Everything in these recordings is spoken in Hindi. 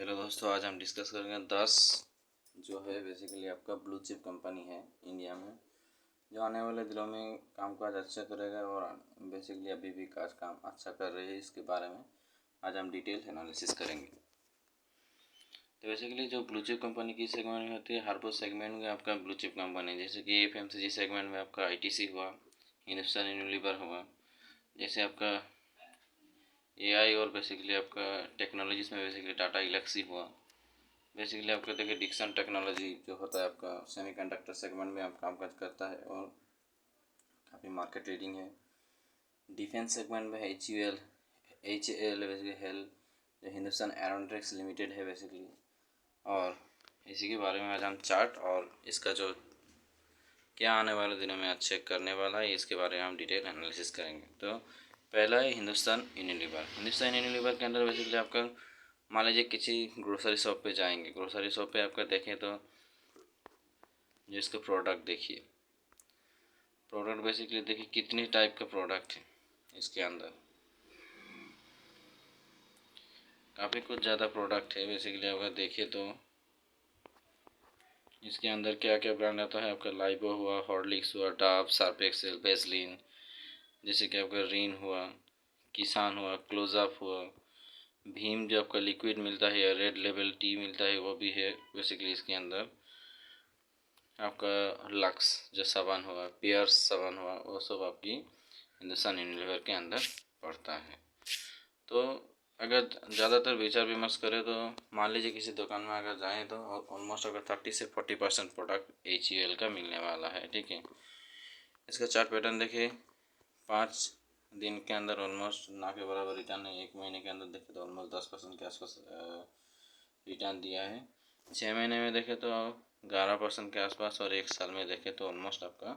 हेलो दोस्तों, आज हम डिस्कस करेंगे 10 जो है बेसिकली आपका ब्लू चिप कंपनी है इंडिया में, जो आने वाले दिनों में कामकाज अच्छा करेगा और बेसिकली अभी भी काम अच्छा कर रही है। इसके बारे में आज हम डिटेल एनालिसिस करेंगे। तो बेसिकली जो ब्लू चिप कंपनी की सेगमेंट में होती है, हर वो सेगमेंट में आपका ब्लू चिप कंपनी, जैसे कि एफएमसीजी सेगमेंट में आपका आईटीसी हुआ, हिंदुस्तान यूनिलीवर हुआ, जैसे आपका एआई और बेसिकली आपका टेक्नोलॉजीज में बेसिकली टाटा इलेक्सी हुआ। बेसिकली आपको देखिए डिक्सन टेक्नोलॉजी जो होता है आपका सेमीकंडक्टर सेगमेंट में आप कामकाज करता है और काफ़ी मार्केट लीडिंग है। डिफेंस सेगमेंट में H A L basically hello जो हिंदुस्तान एरोनॉटिक्स लिमिटेड है बेसिकली। और इसी के बारे में आज हम चार्ट और इसका जो क्या आने वाले दिनों में अच्छे करने वाला है इसके बारे में हम डिटेल एनालिसिस करेंगे। तो पहला है हिंदुस्तान यूनिलीवर। हिंदुस्तान यूनिलीवर के अंदर बेसिकली आपका मान लीजिए किसी ग्रोसरी शॉप पे जाएंगे, ग्रोसरी शॉप पे आपका देखें तो जो इसका प्रोडक्ट देखिए, प्रोडक्ट बेसिकली देखिए कितनी टाइप का प्रोडक्ट है इसके अंदर, काफ़ी कुछ ज़्यादा प्रोडक्ट है। बेसिकली अगर देखिए तो इसके अंदर क्या क्या ब्रांड आता है, आपका लाइबो हुआ, हॉर्लिक्स हुआ, डाव, सर्फ एक्सेल, वेसलीन, जैसे कि आपका रीन हुआ, किसान हुआ, क्लोजअप हुआ, भीम जो आपका लिक्विड मिलता है या रेड लेबल टी मिलता है वो भी है। बेसिकली इसके अंदर आपका लक्स जो साबुन हुआ, पियर्स साबुन हुआ, वो सब आपकी हिंदुस्तान यूनिलीवर के अंदर पड़ता है। तो अगर ज़्यादातर विचार विमर्श करें तो मान लीजिए किसी दुकान में अगर जाएँ तो ऑलमोस्ट अगर 30 से 40% प्रोडक्ट एच का मिलने वाला है। ठीक है, इसका चार्ट पैटर्न देखिए, 5 दिन के अंदर ऑलमोस्ट ना के बराबर रिटर्न है। 1 महीने के अंदर देखें तो ऑलमोस्ट 10% के आसपास रिटर्न दिया है। 6 महीने में देखें तो 11% के आसपास और 1 साल में देखें तो ऑलमोस्ट आपका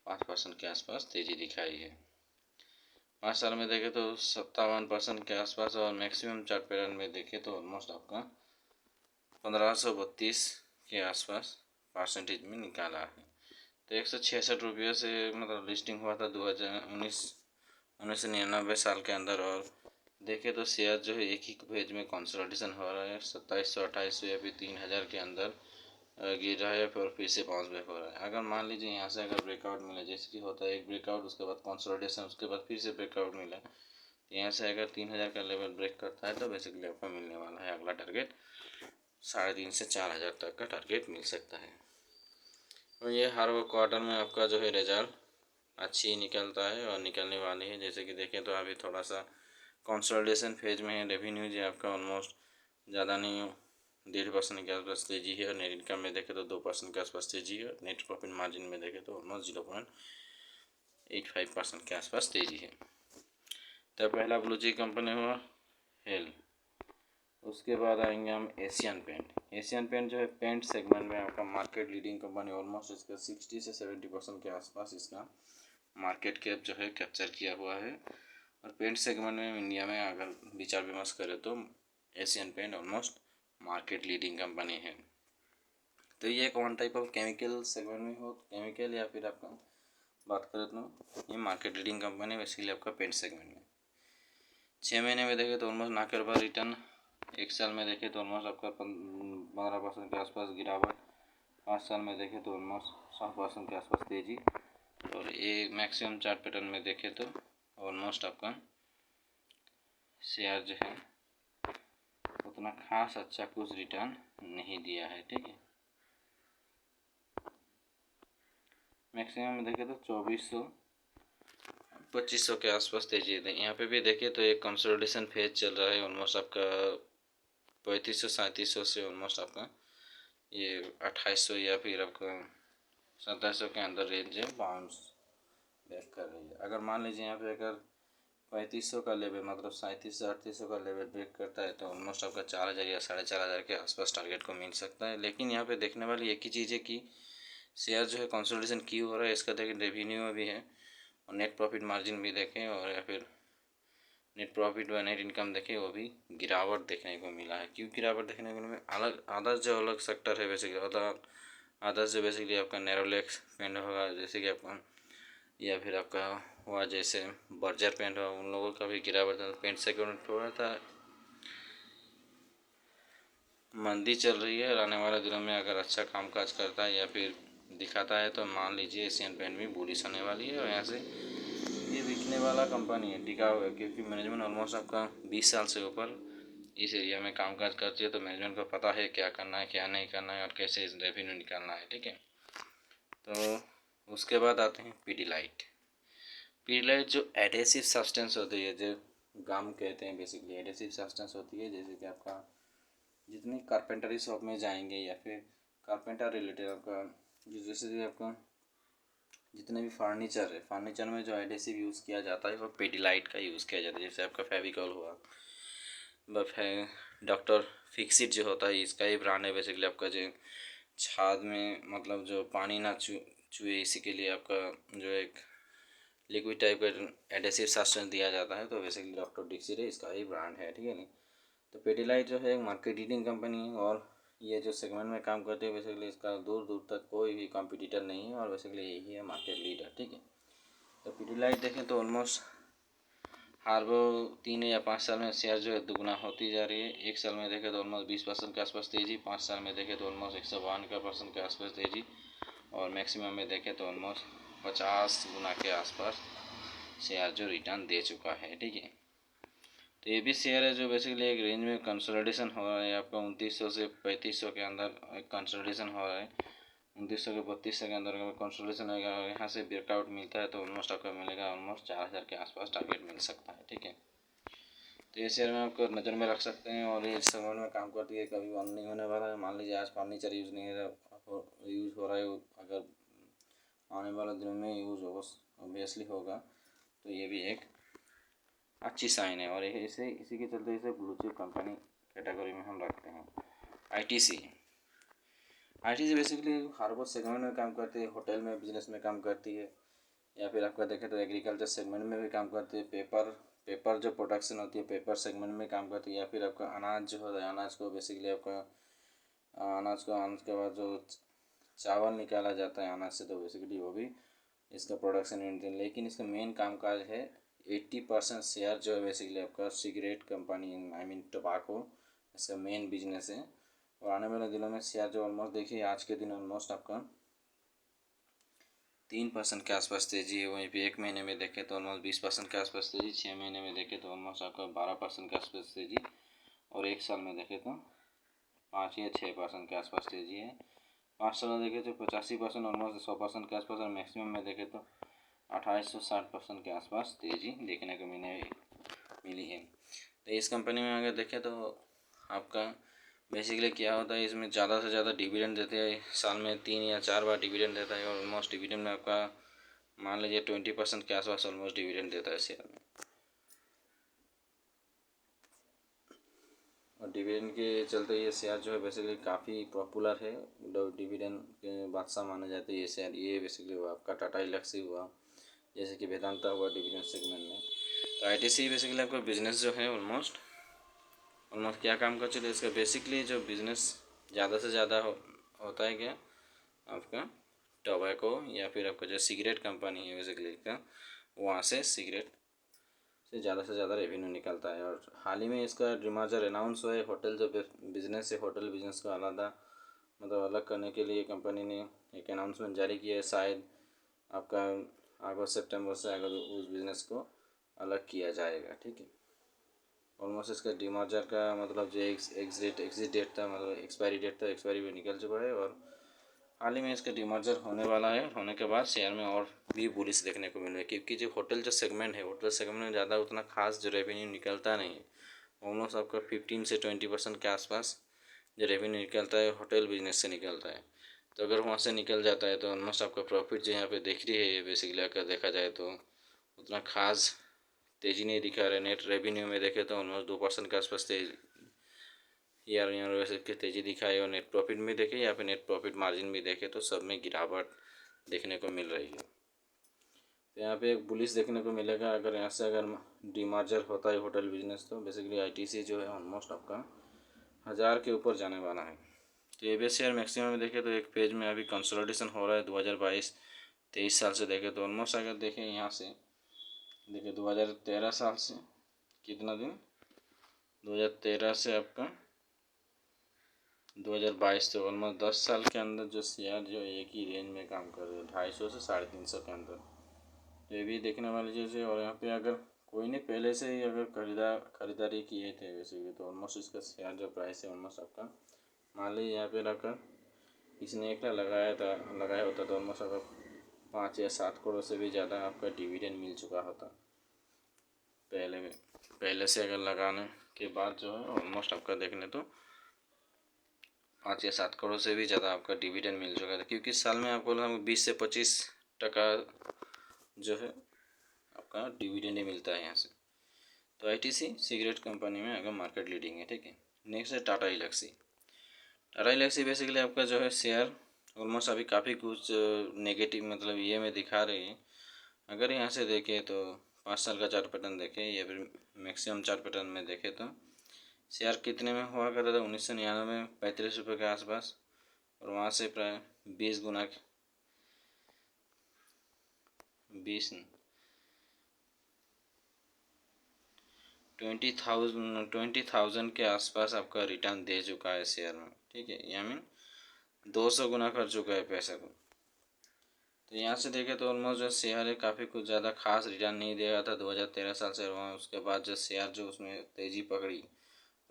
5% के आसपास तेज़ी दिखाई है। 5 साल में देखें तो 57% के आसपास और मैक्सिमम चार्ट पैटर्न में देखें तो ऑलमोस्ट आपका 1532 के आसपास परसेंटेज में निकाला है। तो 166 रुपये से मतलब लिस्टिंग हुआ था 1999 साल के अंदर, और देखें तो शेयर जो है एक ही पेज में कंसोलिडेशन हो रहा है। 2700 2800 या फिर 3000 के अंदर गिर रहा है, फिर से बाउंस बैक हो रहा है। अगर मान लीजिए यहाँ से अगर ब्रेकआउट मिला, जैसे कि होता है एक ब्रेकआउट, उसके बाद कंसोलिडेशन, उसके बाद फिर से ब्रेकआउट मिला, तो यहाँ से अगर 3000 का लेवल ब्रेक करता है तो बेसिकली आपको मिलने वाला है अगला टारगेट 3,500 से 4,000 तक का टारगेट मिल सकता है। और ये हर वो क्वार्टर में आपका जो है रिजल्ट अच्छी निकलता है और निकलने वाली है। जैसे कि देखें तो अभी थोड़ा सा कंसोलिडेशन फेज में है। रेवेन्यू जो आपका ऑलमोस्ट ज़्यादा नहीं, 1.5% के आसपास तेजी है, और नेट इनकम में देखें तो 2% के आसपास तेजी है, नेट प्रॉफिट मार्जिन में देखें तो ऑलमोस्ट 0.85% के आसपास तेजी है। तो पहला ब्लू चिप कंपनी हुआ हेल। उसके बाद आएंगे हम एशियन पेंट। एशियन पेंट जो है पेंट सेगमेंट में आपका मार्केट लीडिंग कंपनी, ऑलमोस्ट इसका 60 से 70% के आसपास इसका मार्केट कैप जो है कैप्चर किया हुआ है। और पेंट सेगमेंट में इंडिया में अगर विचार विमर्श करें तो Asian paint almost market leading company है। तो ये एक one type of chemical segment में हो, केमिकल या फिर आपका बात करें तो ये मार्केट लीडिंग कंपनी है बेसिकली आपका पेंट सेगमेंट में। 6 महीने में देखें तो ऑलमोस्ट ना के बराबर रिटर्न, 1 साल में देखें तो ऑलमोस्ट आपका 15% के आसपास गिरावट, 5 साल में देखें तो ऑलमोस्ट 7% के आसपास तेजी, और ये मैक्सिमम चार्ट पैटर्न में देखें तो ऑलमोस्ट आपका शेयर जो है उतना खास अच्छा कुछ रिटर्न नहीं दिया है। ठीक है, मैक्सिमम में देखें तो 2400 2500 के आसपास तेजी है। यहाँ पे भी देखिए तो एक कंसोलिडेशन फेज चल रहा है, ऑलमोस्ट आपका 3500 3700 से ऑलमोस्ट आपका ये 2800 या फिर आपका 2700 के अंदर रेंज है, बाउंस बैक कर रही है। अगर मान लीजिए यहाँ पे अगर 3500 का लेवल मतलब 3700 से 3800 का लेवल ब्रेक करता है तो ऑलमोस्ट आपका 4000 या 4500 के आसपास टारगेट को मिल सकता है। लेकिन यहाँ पे देखने वाली एक ही चीज़ है कि शेयर जो है कंसोलिडेशन क्यों हो रहा है, इसका देखें रेवेन्यू में भी है और नेट प्रॉफिट मार्जिन भी देखें, और या फिर नेट प्रॉफिट व नेट इनकम देखें, वो भी गिरावट देखने को मिला है। क्यों गिरावट देखने को मिला, अलग अदर्स जो अलग सेक्टर है बेसिकली अदर्स जो बेसिकली आपका नैरोलैक्स पेंट होगा, जैसे कि आपका या फिर आपका हुआ जैसे बर्जर पेंट हुआ, उन लोगों का भी गिरावट था। पेंट सेगमेंट थोड़ा था मंदी चल रही है और आने वाले दिनों में अगर अच्छा कामकाज करता है या फिर दिखाता है तो मान लीजिए एशियन पेंट भी बुलिश आने वाली है। और यहाँ से ये बिकने वाला कंपनी है, टिका हुआ है, क्योंकि मैनेजमेंट ऑलमोस्ट आपका 20 साल से ऊपर इस एरिया में कामकाज करती है। तो मैनेजमेंट को पता है क्या करना है क्या नहीं करना है और कैसे रेवेन्यू निकालना है, ठीक है। तो उसके बाद आते हैं पीडीलाइट। पीडीलाइट जो एडेसिव सब्सटेंस होती है, जो गम कहते हैं, बेसिकली एडेसिव सब्सटेंस होती है। जैसे कि आपका जितने कारपेंटरी शॉप में जाएंगे या फिर कारपेंटर रिलेटेड आपका जैसे कि आपका जितने भी फर्नीचर है, फर्नीचर में जो एडेसिव यूज़ किया जाता है वो पीडीलाइट का यूज़ किया जाता है। जैसे आपका फेविकॉल हुआ, बफ है, डॉक्टर फिक्सिट जो होता है इसका ही ब्रांड है। बेसिकली आपका जो छाद में मतलब जो पानी ना चुए इसी के लिए आपका जो एक लिक्विड टाइप का एडेसिव सब्सटेंस दिया जाता है। तो बेसिकली डॉक्टर डिक्सिट है, इसका ही ब्रांड है, ठीक है नहीं। तो पीडीलाइट जो है एक मार्केट लीडिंग कंपनी है और ये जो सेगमेंट में काम करते हैं बेसिकली इसका दूर दूर तक कोई भी कॉम्पिटिटर नहीं है और बेसिकली यही है मार्केट लीडर, ठीक है। तो पीडीलाइट देखें तो ऑलमोस्ट हर वो 3 या 5 साल में शेयर जो है दुगना होती जा रही है। एक साल में देखें तो ऑलमोस्ट 20% के आसपास तेज़ी, 5 साल में देखें तो ऑलमोस्ट 152% के आसपास तेज़ी और मैक्सिमम में देखें तो ऑलमोस्ट 50 गुना के आसपास शेयर जो रिटर्न दे चुका है, ठीक है। तो ये भी शेयर है जो बेसिकली एक रेंज में कंसोलिडेशन हो रहा है। आपका 2900 से 3500 के अंदर एक कंसोलिडेशन हो रहा है। 2900 के 3200 के अंदर अगर कंसोलिडेशन होगा और यहाँ से ब्रेकआउट मिलता है तो ऑलमोस्ट आपको मिलेगा ऑलमोस्ट 4000 के आसपास टारगेट मिल सकता है, ठीक है। तो ये शेयर में आपको नज़र में रख सकते हैं और ये समय में काम करती है, कभी बंद नहीं होने वाला है। मान लीजिए आज फर्नीचर यूज़ नहीं यूज़ हो रहा है, अगर आने वाले दिनों में यूज़ ऑब्वियसली होगा तो ये भी एक अच्छी साइन है। और इसे इसी के चलते इसे ब्लू चिप कंपनी कैटेगरी में हम रखते हैं। आईटीसी बेसिकली हार्बर सेगमेंट में काम करती है, होटल में बिजनेस में काम करती है या फिर आपका देखें तो एग्रीकल्चर सेगमेंट में भी काम करती है। पेपर जो प्रोडक्शन होती है पेपर सेगमेंट में काम करती है। या फिर आपका अनाज जो होता है, अनाज को बेसिकली आपका अनाज के बाद जो चावल निकाला जाता है अनाज से, तो बेसिकली वो भी इसका प्रोडक्शन यूनिट है। लेकिन इसका मेन कामकाज है 80% शेयर जो है बेसिकली आपका सिगरेट कंपनी आई मीन टबाको, इसका मेन बिजनेस है। और आने वाले दिनों में शेयर जो ऑलमोस्ट देखिए आज के दिन ऑलमोस्ट आपका 3% के आसपास तेजी है। वहीं पे एक महीने में देखें तो ऑलमोस्ट 20% के आसपास तेजी, 6 महीने में देखें तो ऑलमोस्ट आपका 12% के आसपास तेजी और एक साल में देखें तो 5 या 6% के आसपास तेजी है। 5 साल में देखें तो 85% ऑलमोस्ट 100% के आसपास और मैक्सिमम में देखें तो 2860% के आसपास तेजी देखने को मिली है। तो इस कंपनी में अगर देखें तो आपका बेसिकली क्या होता है, इसमें ज़्यादा से ज़्यादा डिविडेंड देते हैं। साल में 3 या 4 बार डिविडेंड देता है और ऑलमोस्ट डिविडेंड में आपका मान लीजिए 20% के आसपास ऑलमोस्ट डिविडेंड देता है शेयर में। और डिविडेंड के चलते ये शेयर जो है बेसिकली काफ़ी पॉपुलर है, डिविडेंड के बादशाह माने जाते हैं ये शेयर। ये बेसिकली हुआ आपका टाटा एल्क्सी हुआ, जैसे कि वेदांता हुआ डिविडेंड सेगमेंट में। तो आईटीसी बेसिकली आपका बिजनेस जो है ऑलमोस्ट क्या काम कर चुके इसका बेसिकली जो बिजनेस ज़्यादा से ज़्यादा होता है क्या आपका टोबैको या फिर आपका जो सिगरेट कंपनी है बेसिकली का, वहाँ से सिगरेट से ज़्यादा रेवेन्यू निकलता है। और हाल ही में इसका डिमर्जर अनाउंस हुआ है। होटल जो बिजनेस है, होटल बिजनेस को अलग मतलब अलग करने के लिए कंपनी ने एक अनाउंसमेंट जारी किया है। शायद आपका अगस्त सितंबर से अगर उस बिज़नेस को अलग किया जाएगा, ठीक है। ऑलमोस्ट इसका डिमर्जर का मतलब जो एग्जिट डेट था, मतलब एक्सपायरी डेट था, एक्सपायरी भी निकल चुका है और हाल ही में इसका डिमर्जर होने वाला है। होने के बाद शेयर में और भी बुलिश देखने को मिल रहा है, क्योंकि जो होटल जो सेगमेंट है, होटल सेगमेंट में ज़्यादा उतना खास जो रेवेन्यू निकलता नहीं है। ऑलमोस्ट आपका 15 से 20% के आसपास जो रेवेन्यू निकलता है होटल बिजनेस से निकलता है। तो अगर वहाँ से निकल जाता है तो ऑलमोस्ट आपका प्रॉफिट जो यहाँ पे दिख रही है बेसिकली अगर देखा जाए तो उतना खास तेज़ी नहीं दिखा रहा है। नेट रेवेन्यू में देखें तो ऑलमोस्ट 2% के आसपास ईयर वैसे की तेज़ी दिखाई और नेट प्रॉफिट में देखें या फिर नेट प्रॉफिट मार्जिन भी देखें तो सब में गिरावट देखने को मिल रही है। तो यहाँ पे एक बुलिश देखने को मिलेगा अगर यहाँ से अगर डिमर्जर होता है होटल बिजनेस, तो बेसिकली आईटीसी जो है ऑलमोस्ट आपका 1000 के ऊपर जाने वाला है। तो ये भी शेयर मैक्सिमम में देखें तो एक पेज में अभी कंसोलिडेशन हो रहा है 2022-23 साल से देखें तो ऑलमोस्ट अगर देखें यहाँ से देखिए 2013 साल से कितना दिन 2013 से आपका 2022 तो ऑलमोस्ट 10 साल के अंदर जो शेयर जो एक ही रेंज में काम कर रहे हैं 250 से 350 के अंदर, तो ये भी देखने वाली चीज़ है। और यहाँ पे अगर कोई ने पहले से ही अगर खरीदारी किए थे वैसे भी, तो ऑलमोस्ट इसका शेयर जो प्राइस है ऑलमोस्ट आपका, मान लीजिए यहाँ पे रखकर इसने एक लगाया होता तो ऑलमोस्ट अगर 5 या 7 करोड़ से भी ज़्यादा आपका डिविडेंड मिल चुका होता पहले से अगर लगाने के बाद जो है ऑलमोस्ट आपका देखने तो 5 या 7 करोड़ से भी ज़्यादा आपका डिविडेंड मिल चुका था, क्योंकि साल में आपको 20 से 25% जो है आपका डिविडेंड ही मिलता है यहाँ से। तो आईटीसी सिगरेट कंपनी में अगर मार्केट लीडिंग है, ठीक है। नेक्स्ट है टाटा इलेक्सी। टाटा इलेक्सी बेसिकली आपका जो है शेयर ऑलमोस्ट अभी काफ़ी कुछ नेगेटिव मतलब ये में दिखा रही है। अगर यहाँ से देखें तो 5 साल का चार्ट पैटर्न देखें या फिर मैक्सिमम चार्ट पैटर्न में देखें तो शेयर कितने में हुआ करता था 1999 में 35 रुपये के आसपास, और वहाँ से प्राय 20 गुना 20,000 के आसपास आपका रिटर्न दे चुका है शेयर में, ठीक है। या मीन 200 गुना कर चुका है पैसे को। तो यहाँ से देखें तो ऑलमोस्ट जो शेयर है काफ़ी कुछ ज़्यादा खास रिटर्न नहीं दे रहा था 2013 साल से। वहाँ उसके बाद जो शेयर जो उसमें तेज़ी पकड़ी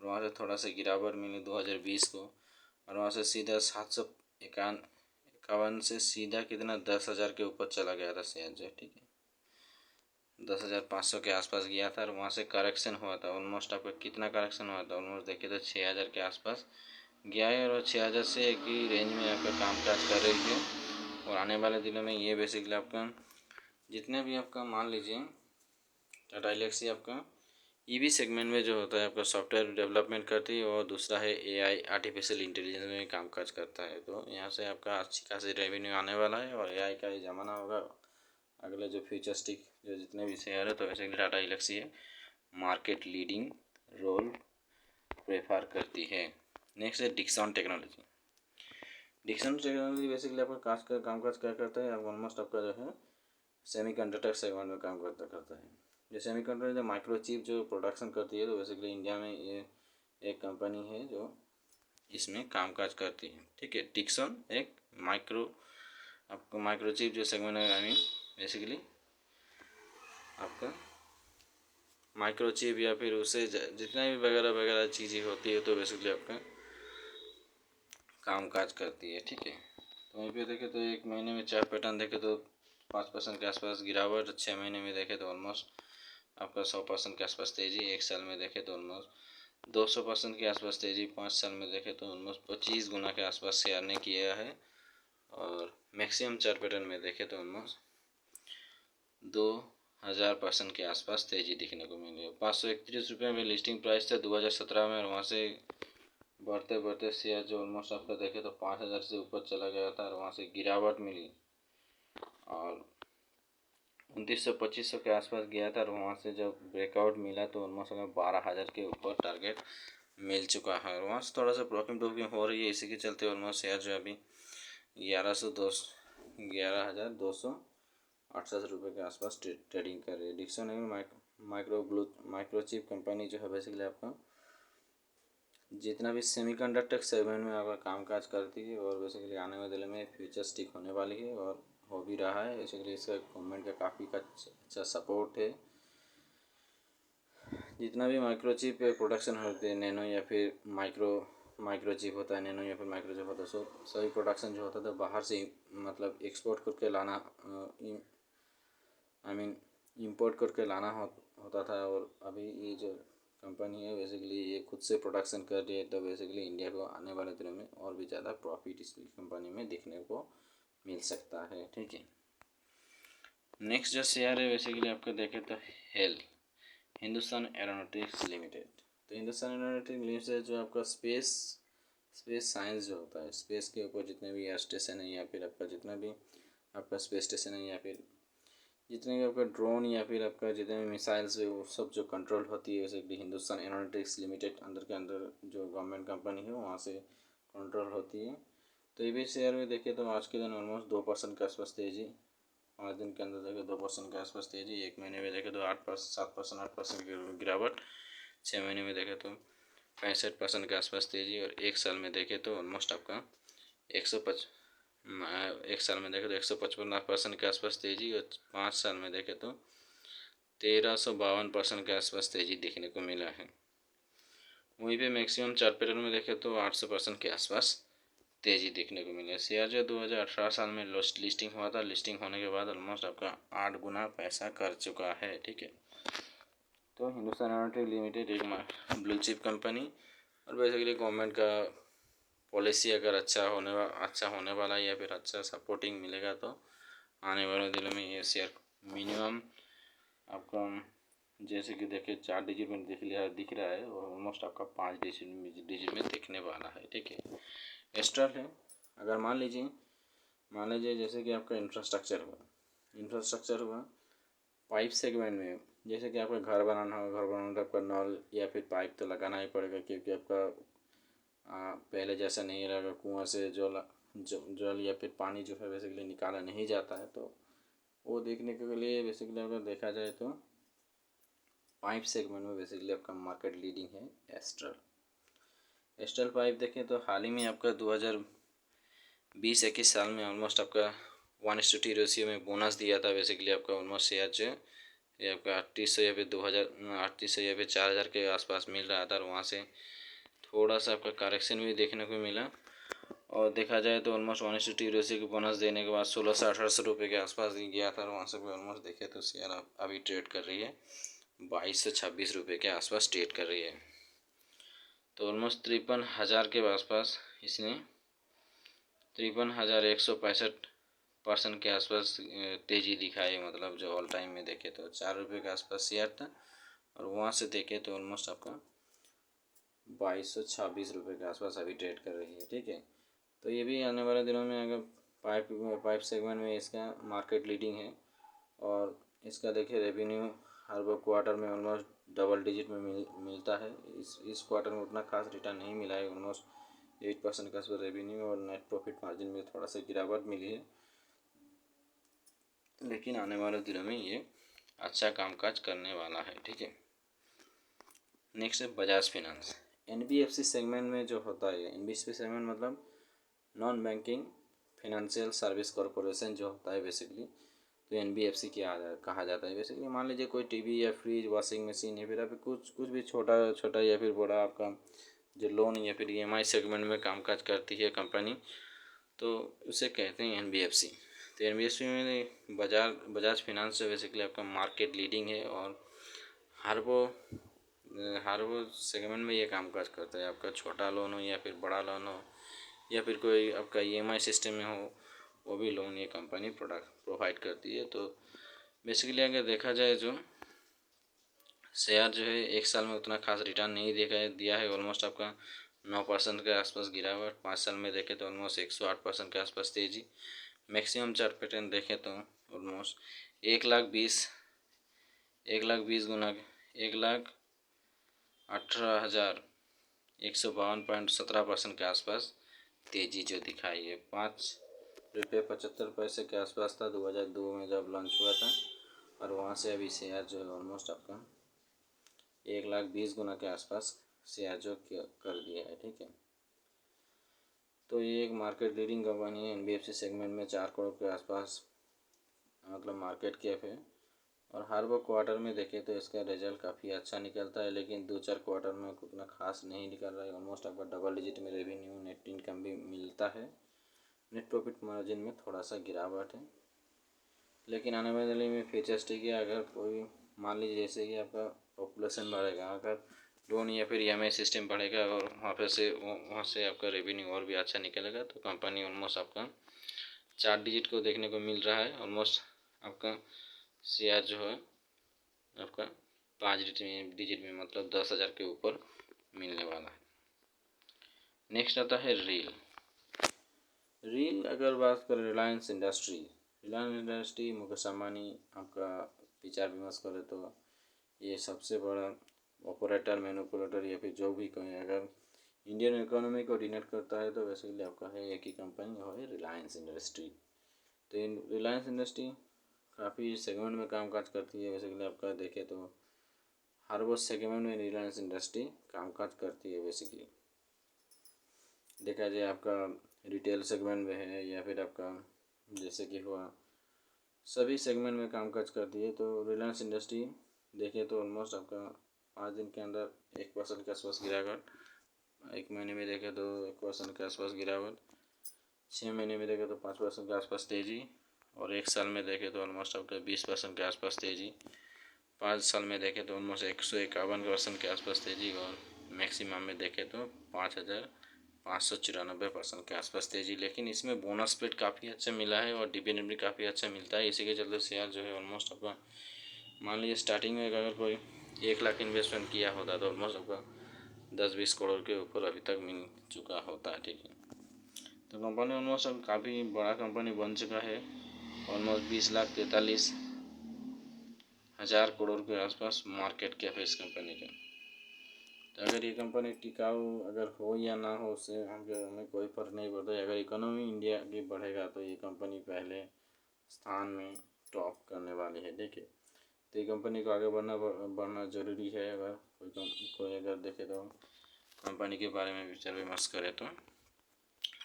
और वहाँ से थोड़ा सा गिरावट मिली 2020 को, और वहाँ से सीधा 751 से सीधा कितना 10,000 के ऊपर चला गया था शेयर जो, ठीक है। 10,500 के आसपास गया था और वहाँ से करेक्शन हुआ था। ऑलमोस्ट आपका कितना करेक्शन हुआ था, ऑलमोस्ट देखिए तो 6,000 के आसपास गया है, और 6,000 से एक ही रेंज में आपका कामकाज कर रही है। और आने वाले दिनों में ये बेसिकली आपका जितने भी आपका मान लीजिए टाटा इलेक्सी आपका ईवी सेगमेंट में जो होता है आपका सॉफ्टवेयर डेवलपमेंट करती है, और दूसरा है एआई आर्टिफिशियल इंटेलिजेंस में कामकाज करता है। तो यहाँ से आपका अच्छी खासी रेवेन्यू आने वाला है, और एआई का ही ज़माना होगा अगले जो फ्यूचरिस्टिक जो जितने भी शेयर है। तो बेसिकली टाटा इलेक्सी है मार्केट लीडिंग रोल प्रेफर करती है। नेक्स्ट है Dixon technology. Dixon technology basically आपका कामकाज क्या करता है, ऑलमोस्ट आपका जो है सेमीकंडक्टर सेगमेंट में काम करता है। जो सेमीकंडक्टर जो माइक्रोचिप जो प्रोडक्शन करती है, तो बेसिकली इंडिया में ये एक कंपनी है जो इसमें कामकाज करती है, ठीक है। डिक्सन एक आपको माइक्रोचिप जो सेगमेंट है, आई मीन बेसिकली आपका माइक्रोचिप या फिर उससे जितना भी वगैरह वगैरह चीज़ें होती है, तो बेसिकली आपका कामकाज करती है, ठीक है। तो वहीं पे देखें तो एक महीने में चार्ट पैटर्न देखें तो 5% के आसपास गिरावट, 6 महीने में देखें तो ऑलमोस्ट आपका 100% के आसपास तेज़ी, 1 साल में देखें तो ऑलमोस्ट 200% के आसपास तेज़ी, 5 साल में देखें तो ऑलमोस्ट 25 गुना के आसपास शेयर ने किया है। और मैक्सिमम चार्ट पैटर्न में देखें तो ऑलमोस्ट 2,000% के आसपास तेज़ी दिखने को मिली है। 531 रुपये में लिस्टिंग प्राइस था 2017 में, और वहाँ से बढ़ते बढ़ते शेयर जो ऑलमोस्ट आपका देखे तो 5,000 से ऊपर चला गया था, और वहाँ से गिरावट मिली और 2,900-2,500 के आसपास गया था, और वहाँ से जब ब्रेकआउट मिला तो ऑलमोस्ट हमें 12,000 के ऊपर टारगेट मिल चुका है, और वहाँ से थोड़ा सा प्रॉफिट हो रही है। इसी के चलते ऑलमोस्ट शेयर जो अभी 11,268 रुपये के आसपास ट्रेडिंग कर रही है। डिक्सन माइक्रोचिप कंपनी जो है बेसिकली आपका जितना भी सेमीकंडक्टर सेगमेंट में आपका कामकाज करती है, और बेसिकली आने वाले दिनों में फ्यूचर स्टिक होने वाली है और हो भी रहा है। बेसिकली इसका गवर्नमेंट का काफ़ी अच्छा सपोर्ट है। जितना भी माइक्रोचिप प्रोडक्शन होते हैं, नैनो या फिर माइक्रोचिप होता है, नैनो या फिर माइक्रोचिप होता है, सभी प्रोडक्शन जो होता था बाहर से मतलब एक्सपोर्ट करके लाना, आई मीन इंपोर्ट करके लाना होता था। और अभी ये जो कंपनी है बेसिकली ये खुद से प्रोडक्शन कर रही है, तो बेसिकली इंडिया को आने वाले दिनों में और भी ज़्यादा प्रॉफिट इस कंपनी में देखने को मिल सकता है, ठीक है। नेक्स्ट जो शेयर है बेसिकली आपको देखें तो हिंदुस्तान एरोनॉटिक्स लिमिटेड। तो हिंदुस्तान एरोनॉटिक्स लिमिटेड जो आपका स्पेस साइंस जो होता है, स्पेस के ऊपर जितने भी एयर स्टेशन है या फिर आपका जितना भी आपका स्पेस स्टेशन है या फिर जितने भी आपका ड्रोन या फिर आपका जितने भी मिसाइल्स है वो सब जो कंट्रोल होती है बेसिकली हिंदुस्तान एरोनॉटिक्स लिमिटेड अंदर जो गवर्नमेंट कंपनी है वहाँ से कंट्रोल होती है। तो ये भी शेयर में देखिए तो आज के दिन ऑलमोस्ट 2% के आसपास तेज़ी, 5 दिन के अंदर देखे 2% के आसपास तेज़ी, 1 महीने में देखे तो 8%, 7%, 8% की गिरावट, 6 महीने में देखे तो 65% के आसपास तेज़ी, और एक साल में देखें तो ऑलमोस्ट आपका 105 एक साल में देखें तो 155% के आसपास तेज़ी, और 5 साल में देखें तो 1352% के आसपास तेज़ी देखने को मिला है। वहीं पे मैक्सिमम चार्ट पैटर्न में देखें तो 800% के आसपास तेज़ी देखने को मिला है। शेयर जो 2018 साल में लिस्टिंग हुआ था, लिस्टिंग होने के बाद ऑलमोस्ट आपका 8 गुना पैसा कर चुका है। ठीक है, तो हिंदुस्तान एरोनॉटिक लिमिटेड एक ब्लू चिप कंपनी, और बेसिकली गवर्नमेंट का पॉलिसी अगर अच्छा होने वाला है या फिर अच्छा सपोर्टिंग मिलेगा तो आने वाले दिनों में ये शेयर मिनिमम आपका, जैसे कि देखिए 4 डिजिट में दिख रहा है, और ऑलमोस्ट आपका 5 डिजिट में दिखने वाला है। ठीक है, स्टार्ट है। अगर मान लीजिए जैसे कि आपका इंफ्रास्ट्रक्चर हुआ पाइप सेगमेंट में, जैसे कि आपका घर बनाना तो आपका नल या फिर पाइप तो लगाना ही पड़ेगा, क्योंकि आपका पहले जैसा नहीं रहेगा, कुआं से जल या फिर पानी जो है बेसिकली निकाला नहीं जाता है। तो वो देखने के लिए बेसिकली अगर देखा जाए तो पाइप सेगमेंट में बेसिकली आपका मार्केट लीडिंग है एस्ट्रल पाइप। देखें तो हाल ही में आपका 2020-21 साल में ऑलमोस्ट आपका 1:2 रेशियो में बोनस दिया था। बेसिकली आपका ऑलमोस्ट शेयर जो ये आपका 3800 या फिर 3800 या फिर 4000 के आसपास मिल रहा था, और वहाँ से थोड़ा सा आपका करेक्शन भी देखने को मिला, और देखा जाए तो ऑलमोस्ट 1:2 रेशियो की बोनस देने के बाद 1600-1800 रुपये के आसपास गया था, और वहाँ से भी ऑलमोस्ट देखे तो शेयर अभी ट्रेड कर रही है 2226 रुपये के आसपास ट्रेड कर रही है। तो ऑलमोस्ट 53,000 के आसपास इसने 53,165% के आसपास तेज़ी दिखाई, मतलब जो ऑल टाइम में देखे तो 4 रुपये के आसपास शेयर था, और वहाँ से देखे तो ऑलमोस्ट आपका 2226 रुपये के आसपास अभी ट्रेड कर रही है। ठीक है, तो ये भी आने वाले दिनों में अगर पाइप सेगमेंट में इसका मार्केट लीडिंग है, और इसका देखिए रेवेन्यू हर वो क्वार्टर में ऑलमोस्ट डबल डिजिट में मिलता है। इस क्वार्टर में उतना खास रिटर्न नहीं मिला है, ऑलमोस्ट 8% का रेवेन्यू, और नेट प्रॉफिट मार्जिन में थोड़ा सा गिरावट मिली है, लेकिन आने वाले दिनों में ये अच्छा कामकाज करने वाला है। ठीक है, नेक्स्ट है बजाज फिनांस। एनबीएफसी सेगमेंट में जो होता है, एनबीएफसी सेगमेंट मतलब non banking financial service corporation जो होता है बेसिकली, तो एनबीएफसी कहा जाता है। बेसिकली मान लीजिए कोई टीवी या फ्रिज, वॉशिंग मशीन, या फिर अभी कुछ भी छोटा या फिर बड़ा आपका जो लोन या फिर ईएमआई सेगमेंट में कामकाज करती है कंपनी, तो उसे कहते हैं एनबीएफसी। तो एनबीएफसी में बजाज फिनांस जो बेसिकली आपका मार्केट लीडिंग है, और हर वो सेगमेंट में ये कामकाज करता है। आपका छोटा लोन हो या फिर बड़ा लोन हो, या फिर कोई आपका ईएमआई सिस्टम में हो, वो भी लोन ये कंपनी प्रोवाइड करती है। तो बेसिकली अगर देखा जाए जो शेयर जो है एक साल में उतना खास रिटर्न नहीं दिया है, ऑलमोस्ट आपका 9% के आसपास गिरावट। 5 साल में देखें तो ऑलमोस्ट 108% के आसपास तेज़ी। मैक्सिमम चार्ट पैटर्न देखें तो ऑलमोस्ट 1,20,1,20 गुना 1,18,152.17% के आसपास तेज़ी जो दिखाई है। 5 रुपये 75 पैसे के आसपास था 2002 में जब लॉन्च हुआ था, और वहाँ से अभी शेयर जो है ऑलमोस्ट आपका 1,20,000 गुना के आसपास शेयर जो कर दिया है। ठीक है, तो ये एक मार्केट लीडिंग कंपनी है। एनबीएफसी सेगमेंट में 4 करोड़ के आसपास मतलब मार्केट कैप है, और हर वो क्वार्टर में देखें तो इसका रिजल्ट काफ़ी अच्छा निकलता है, लेकिन 2-4 क्वार्टर में उतना खास नहीं निकल रहा है। ऑलमोस्ट आपका डबल डिजिट में रेवेन्यू, नेट इनकम भी मिलता है, नेट प्रॉफिट मार्जिन में थोड़ा सा गिरावट है, लेकिन आने वाले दिनों में फीचर्स ठीक है। अगर कोई मान लीजिए जैसे कि आपका पॉपुलेशन बढ़ेगा, अगर लोन या फिर ईएमआई सिस्टम बढ़ेगा, और वहाँ से आपका रेवेन्यू और भी अच्छा निकलेगा, तो कंपनी ऑलमोस्ट आपका 4 डिजिट को देखने को मिल रहा है। ऑलमोस्ट आपका शेयर जो है आपका 5 डिजिट में मतलब 10,000 के ऊपर मिलने वाला है। नेक्स्ट आता है रील अगर बात करें रिलायंस इंडस्ट्री मुकेश अंबानी आपका विचार विमर्श करें तो ये सबसे बड़ा ऑपरेटर, मैनिपुलेटर या फिर जो भी कहें, अगर इंडियन इकोनॉमी को डोमिनेट करता है तो बेसिकली आपका है एक ही कंपनी, वो है रिलायंस इंडस्ट्री। तो रिलायंस इंडस्ट्री काफ़ी सेगमेंट में कामकाज करती है। बेसिकली आपका देखें तो हर वो सेगमेंट में रिलायंस इंडस्ट्री कामकाज करती है। बेसिकली देखा जाए आपका रिटेल सेगमेंट में है या फिर आपका जैसे कि हुआ सभी सेगमेंट में कामकाज करती है। तो रिलायंस इंडस्ट्री देखें तो ऑलमोस्ट आपका 5 दिन के अंदर 1% के आसपास गिरावट, 1 महीने में देखें तो 1% के आसपास गिरावट, 6 महीने में देखें तो 5% के आसपास तेज़ी, और 1 साल में देखें तो ऑलमोस्ट आपका 20% के आसपास तेज़ी, 5 साल में देखें तो ऑलमोस्ट 151% के आसपास तेज़ी, और मैक्सिमम में देखें तो 5,594% के आसपास तेज़ी। लेकिन इसमें बोनस पेड काफ़ी अच्छा मिला है और डिविडेंड भी काफ़ी अच्छा मिलता है। इसी के चलते शेयर जो है ऑलमोस्ट आपका मान लीजिए स्टार्टिंग में अगर कोई 1 लाख इन्वेस्टमेंट किया होता तो ऑलमोस्ट आपका 10-20 करोड़ के ऊपर अभी तक मिल चुका होता है। ठीक है, तो कंपनी ऑलमोस्ट अब काफ़ी बड़ा कंपनी बन चुका है। ऑलमोस्ट 20,43,000 करोड़ के आसपास मार्केट कैप है इस कंपनी का। तो अगर ये कंपनी टिकाऊ अगर हो या ना हो उससे हमें कोई फ़र्क नहीं पड़ता है। अगर इकोनॉमी इंडिया की बढ़ेगा तो ये कंपनी पहले स्थान में टॉप करने वाली है। देखिए, तो ये कंपनी को आगे बढ़ना ज़रूरी है। अगर कोई अगर देखे तो कंपनी के बारे में विचार विमर्श करे तो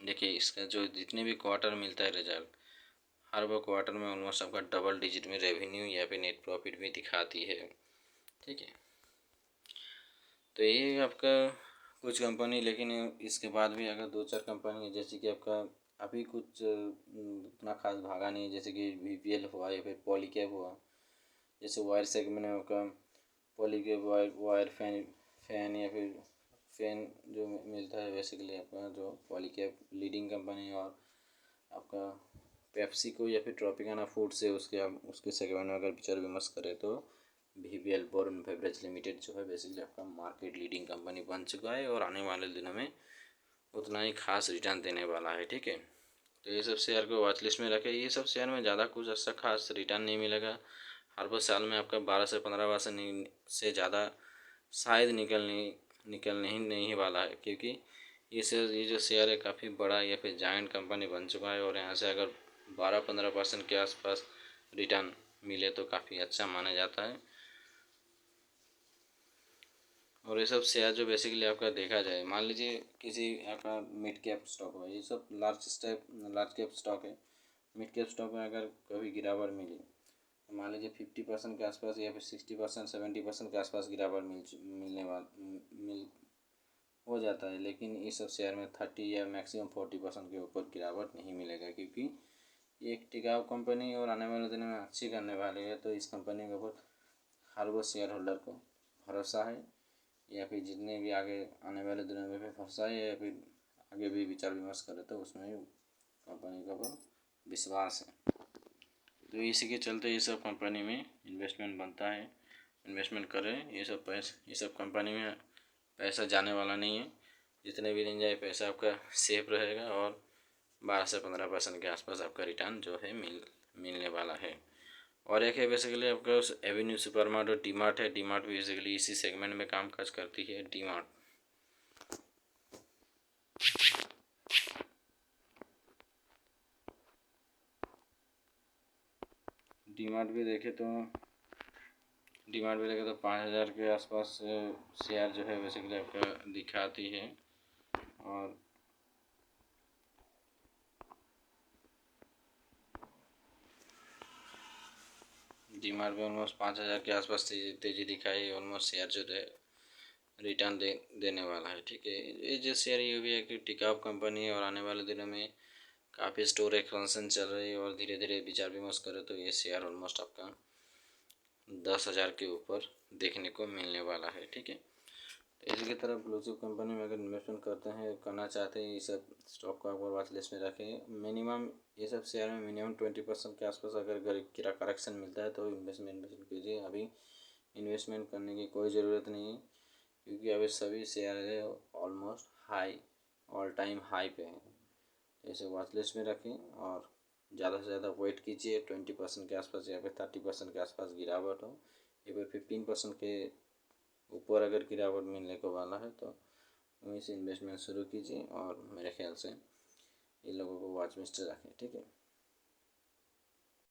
देखिए, इसका जो जितने भी क्वार्टर मिलता है रिजल्ट, हर वो क्वार्टर में ऑलमोस्ट आपका डबल डिजिट में रेवेन्यू या फिर नेट प्रॉफिट भी दिखाती है। ठीक है, तो ये आपका कुछ कंपनी, लेकिन इसके बाद भी अगर 2-4 कंपनी है जैसे कि आपका अभी कुछ उतना खास भागा नहीं है, जैसे कि VPL हुआ या फिर पॉलीकैब हुआ। जैसे वायर सेगमेंट में आपका पॉलीकैब वायर फैन या फिर फैन जो मिलता है बेसिकली आपका जो पॉलीकैब लीडिंग कंपनी, और आपका पेप्सिको या फिर ट्रॉपिकाना फूड से उसके सेगमेंट में अगर विचार विमर्श करें तो VPL बोर्न बेवरेज लिमिटेड जो है बेसिकली आपका मार्केट लीडिंग कंपनी बन चुका है और आने वाले दिनों में उतना ही खास रिटर्न देने वाला है। ठीक है, तो ये सब शेयर को वॉच लिस्ट में रखें। ये सब शेयर में ज़्यादा कुछ ऐसा खास रिटर्न नहीं मिलेगा। हर वो साल में आपका 12 से 15% से ज़्यादा शायद निकलने ही नहीं वाला है, क्योंकि ये जो शेयर है काफ़ी बड़ा या फिर जायंट कंपनी बन चुका है, और यहाँ से अगर 12-15% के आसपास रिटर्न मिले तो काफ़ी अच्छा माना जाता है। और ये सब शेयर जो बेसिकली आपका देखा जाए, मान लीजिए किसी आपका मिड कैप स्टॉक है, ये सब लार्ज कैप स्टॉक है। मिड कैप स्टॉक में अगर कभी गिरावट मिली तो मान लीजिए 50% के आसपास या फिर 60% 70% के आसपास गिरावट मिल हो जाता है। लेकिन इस सब शेयर में 30 या मैक्सिमम 40% के ऊपर गिरावट नहीं मिलेगा, क्योंकि ये एक टिकाऊ कंपनी और आने वाले दिनों में अच्छी करने वाली है। तो इस कंपनी के ऊपर हर वो शेयर होल्डर को भरोसा है, या फिर जितने भी आगे आने वाले दिनों में भी भरोसा है, या फिर आगे भी विचार विमर्श करे तो उसमें कंपनी के ऊपर विश्वास है। तो इसी के चलते ये सब कंपनी में इन्वेस्टमेंट बनता है। इन्वेस्टमेंट करें, ये सब कंपनी में पैसा जाने वाला नहीं है। जितने भी दिन जाए पैसा आपका सेफ रहेगा, और 12 से 15% के आसपास आपका रिटर्न जो है मिलने वाला है। और एक है बेसिकली आपका एवेन्यू सुपरमार्ट और डीमार्ट है। डीमार्ट भी बेसिकली इसी सेगमेंट में कामकाज करती है। डीमार्ट भी देखे तो 5,000 के आसपास शेयर जो है बेसिकली आपका दिखाती है। और डीमार्ट में ऑलमोस्ट 5,000 के आसपास तेजी दिखाई। ऑलमोस्ट शेयर जो है रिटर्न देने वाला है। ठीक है, ये जो शेयर ये भी है कि टिकाऊ कंपनी है और आने वाले दिनों में काफ़ी स्टोर एक्सपेंशन चल रही है, और धीरे धीरे विचार विमर्श करें तो ये शेयर ऑलमोस्ट आपका 10,000 के ऊपर देखने को मिलने वाला है। ठीक है, तो इसी की तरह ब्लू चिप कंपनी में अगर इन्वेस्टमेंट करना चाहते हैं, ये सब स्टॉक को अगर वॉच लिस्ट में रखें। मिनिमम ये सब शेयर में मिनिमम 20% के आसपास अगर करेक्शन मिलता है तो इन्वेस्टमेंट कीजिए। अभी इन्वेस्टमेंट करने की कोई ज़रूरत नहीं है, क्योंकि अभी सभी share almost all time high पे हैं। इसे वॉच लिस्ट में रखें और ज़्यादा से ज़्यादा वेट कीजिए 20% के आसपास या फिर 30% के आसपास गिरावट हो, या फिर 15% के ऊपर अगर गिरावट मिलने को वाला है तो वहीं से इन्वेस्टमेंट शुरू कीजिए, और मेरे ख्याल से इन लोगों को वॉच लिस्ट रखें। ठीक है।